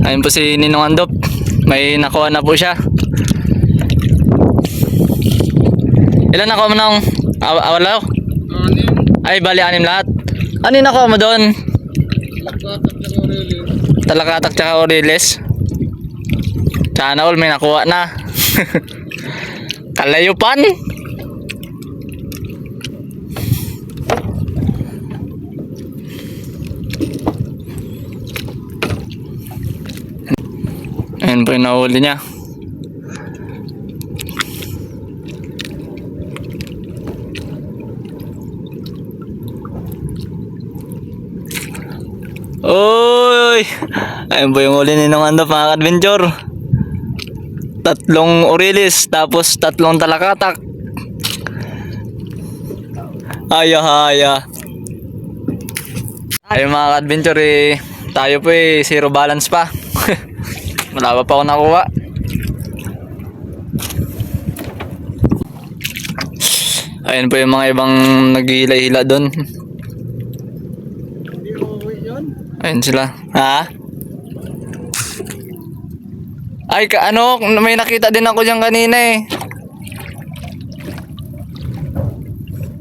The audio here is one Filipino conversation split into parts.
Ayun po si Ninong Andop. May nakuha na po siya. Ilan nakuha mo nang awalaw? Ay, bali 6 lahat. Ano yung nakuha mo doon? Talakatak tsaka Oriles. Sana all may nakuha na. Kalayupan. Ayan po yung nahuli niya. Uy! Ayan po yung huli ni Ninong Andop, mga adventure. 3 Orilis, tapos 3 talakatak. Haya. Ayun mga adventure, tayo po zero balance pa. Wala pa ako nakuha. Ayun po yung mga ibang naghihila-hila doon. Ayun sila. Ha? Ay, may nakita din ako dyan kanina eh.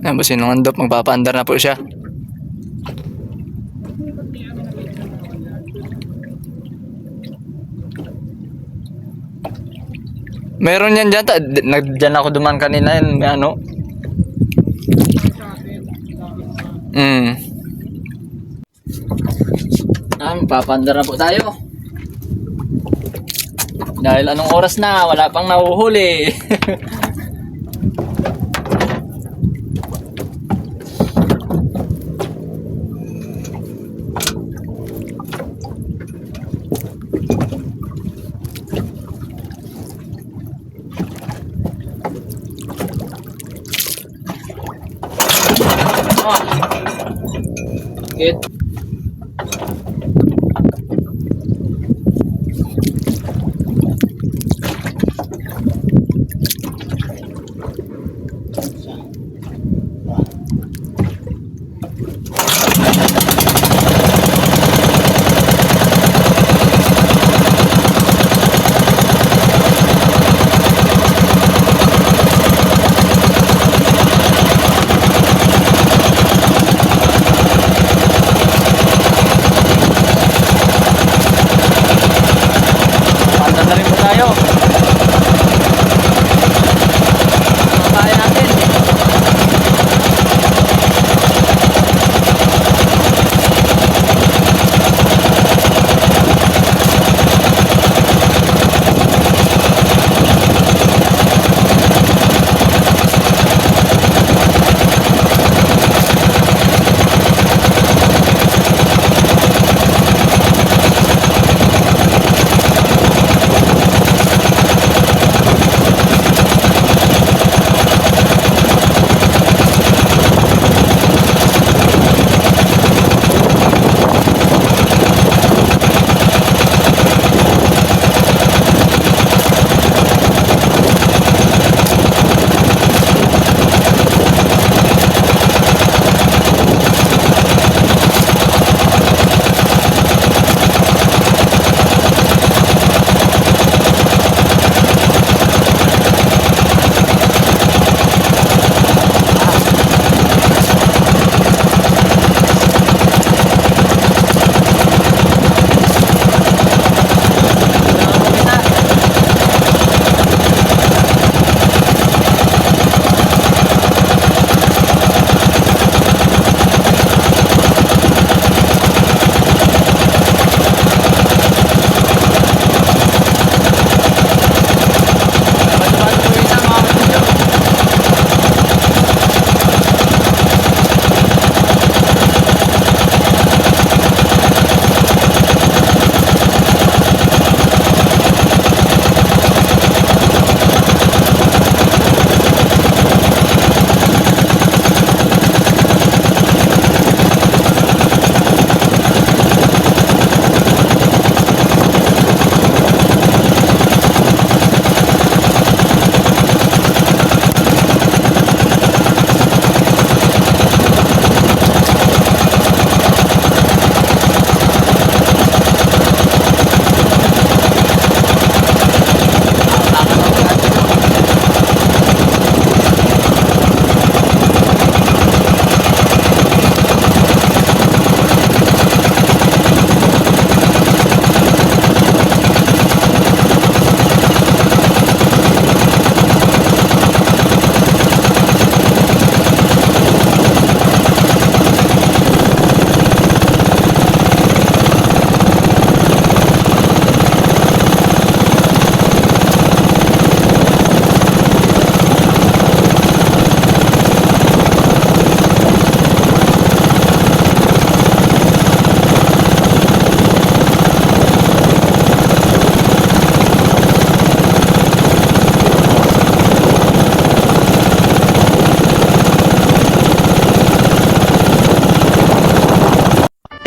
Ayan po si Ninong Andop, magpapaandar na po siya. Meron yan dyan. Dyan ako duman kanina yun. Ano? Papandar na po tayo. Dahil anong oras na, wala pang nahuhuli. Good.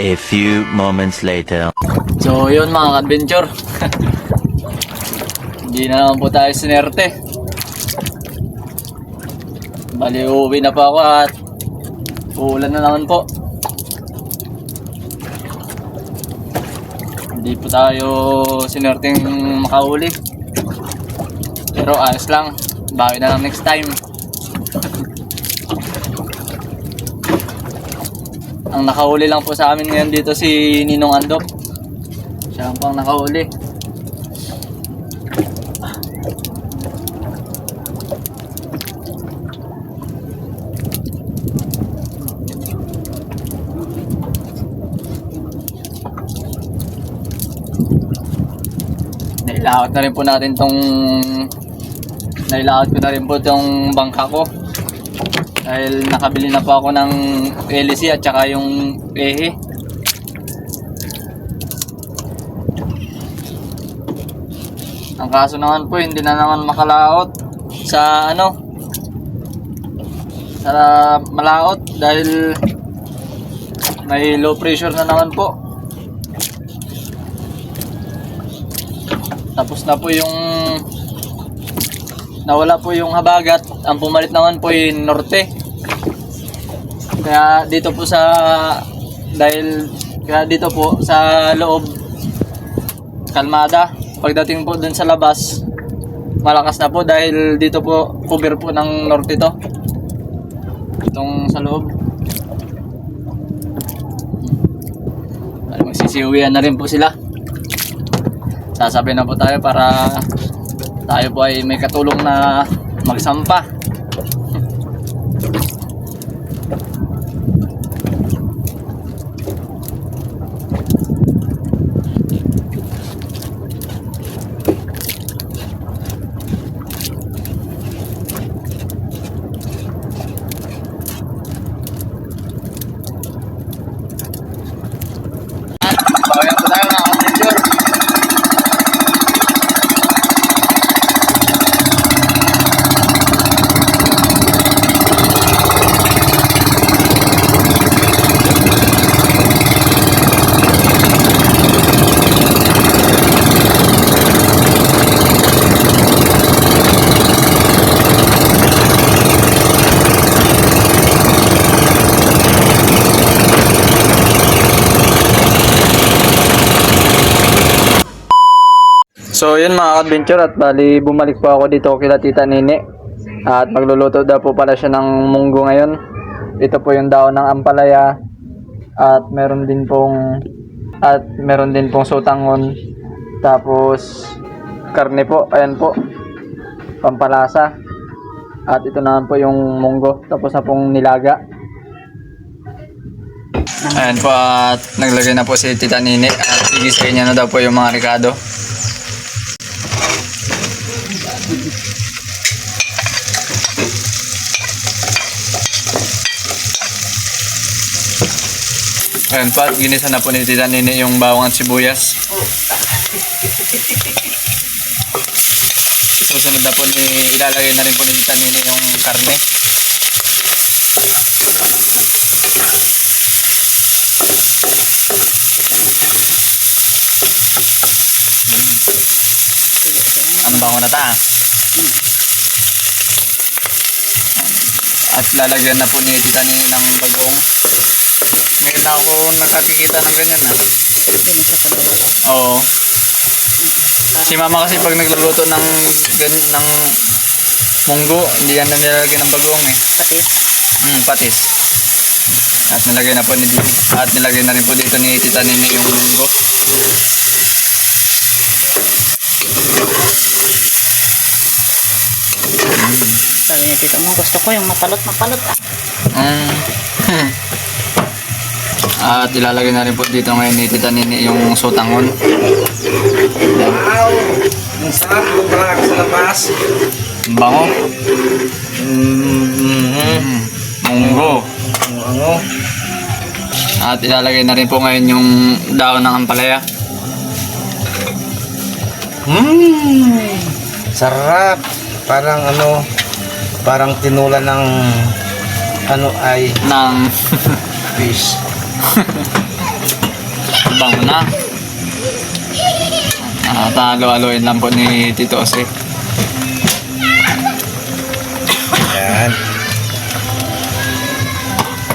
A few moments later. So yun mga adventure. Hindi na naman po tayo sinerte. Bali uuwi na po ako at uulan na naman po. Hindi po tayo sinerteng makauli. Pero ayos lang. Bawi na lang next time. Ang nakahuli lang po sa amin ngayon dito si Ninong Andok. Siya lang po ang nakahuli. Nailakot na rin po natin tong nailakot ko na rin po tong bangka ko dahil nakabili na po ako ng LC at saka yung ehe. Ang kaso naman po hindi na naman makalaot sa ano, sa malaot dahil may low pressure na naman po. Tapos na po yung nawala po yung habagat, ang pumalit naman po yung norte. Kaya dito po sa loob kalmada. Pagdating po dun sa labas malakas na po dahil dito po cover po ng norte to. Itong sa loob. Magsisiuwian na rin po sila. Sasabi na po tayo para tayo po ay may katulong na magsampa. Bawayan po tayo mga adventure. So yun mga adventure at bali bumalik po ako dito kila Tita Nini at magluluto daw po pala siya ng munggo ngayon. Ito po yung daon ng ampalaya at meron din pong sutangon, tapos karne po, ayan po, pampalasa, at ito naman po yung munggo tapos na pong nilaga. Ayan po at naglagay na po si Tita Nini at igisahin niya na daw po yung mga ricado. Ayan pa, ginisa na po ni Tita Nini yung bawang at sibuyas. Susunod na po ilalagay na rin po ni Tita Nini yung karne. Ang bango na ta. At lalagyan na po ni Tita Nini ng bagoong. Ngayon na ako nakakikita ng ganyan ah. Oo. Si mama kasi pag nagluluto ng ganyan ng munggo, hindi yan na nilalagay ng bagoong eh. Patis. Patis. At nilagay na po nilagay na rin po dito ni Tita Nini yung munggo. Sabi niya dito mo, gusto ko yung mapalot ah. At ilalagay na rin po dito ngayon ni Tita Nini yung sutangon. Wow! Ang sarap kung parang ako sa labas. Ang bango. Munggo. Ano? At ilalagay na rin po ngayon yung daon ng ampalaya. Sarap. Parang ano, parang tinula ng ano ay Ng fish. Bango na. Halo-haloin lang po ni Tito Ose. Yan.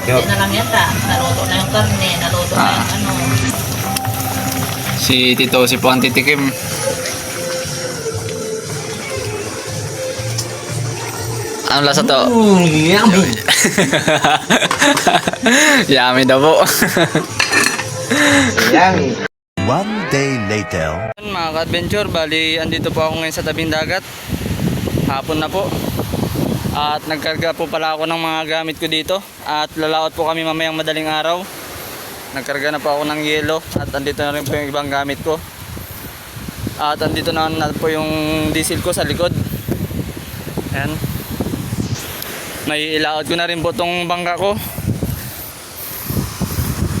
Yo. Hindi na lang yata. Naluto na yung karne, naluto na yung ano. Si Tito Ose po ang titikim. Ano lasa to? Yummy. Yummy daw po. Yummy. One day later. Mga ka-adventure, bali andito po ako ngayon sa tabing dagat. Hapon na po. At nagkarga po pala ako ng mga gamit ko dito. At lalaot po kami mamayang madaling araw. Nagkarga na po ako ng yelo. At andito na rin po yung ibang gamit ko. At andito na po yung diesel ko sa likod. Ayan. May ilaot ko na rin po tong bangka ko.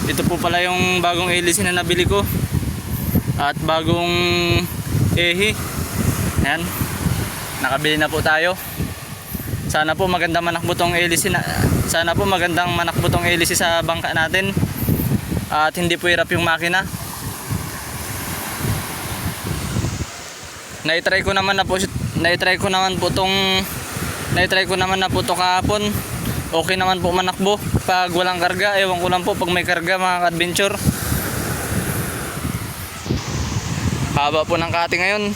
Ito po pala yung bagong hélice na nabili ko. At bagong ehi. Ayan. Nakabili na po tayo. Sana po magandang manakbo tong hélice na, sana po magandang manakbo tong hélice sa bangka natin. At hindi po hirap yung makina. Na-try ko naman na po to kahapon. Okay naman po manakbo pag walang karga. Ewan ko lang po pag may karga, mga ka-adventure. Haba po ng kati ngayon.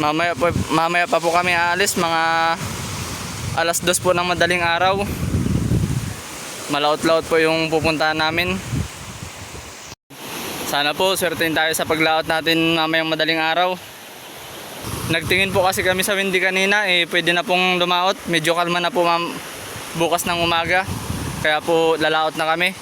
Mamaya pa po kami aalis, mga alas 2 po ng madaling araw. Malaot-laot po yung pupuntahan namin. Sana po swertein tayo sa paglaot natin mamayang madaling araw. Nagtingin po kasi kami sa windy kanina, pwede na pong lumaot. Medyo kalma na po bukas ng umaga. Kaya po lalaot na kami.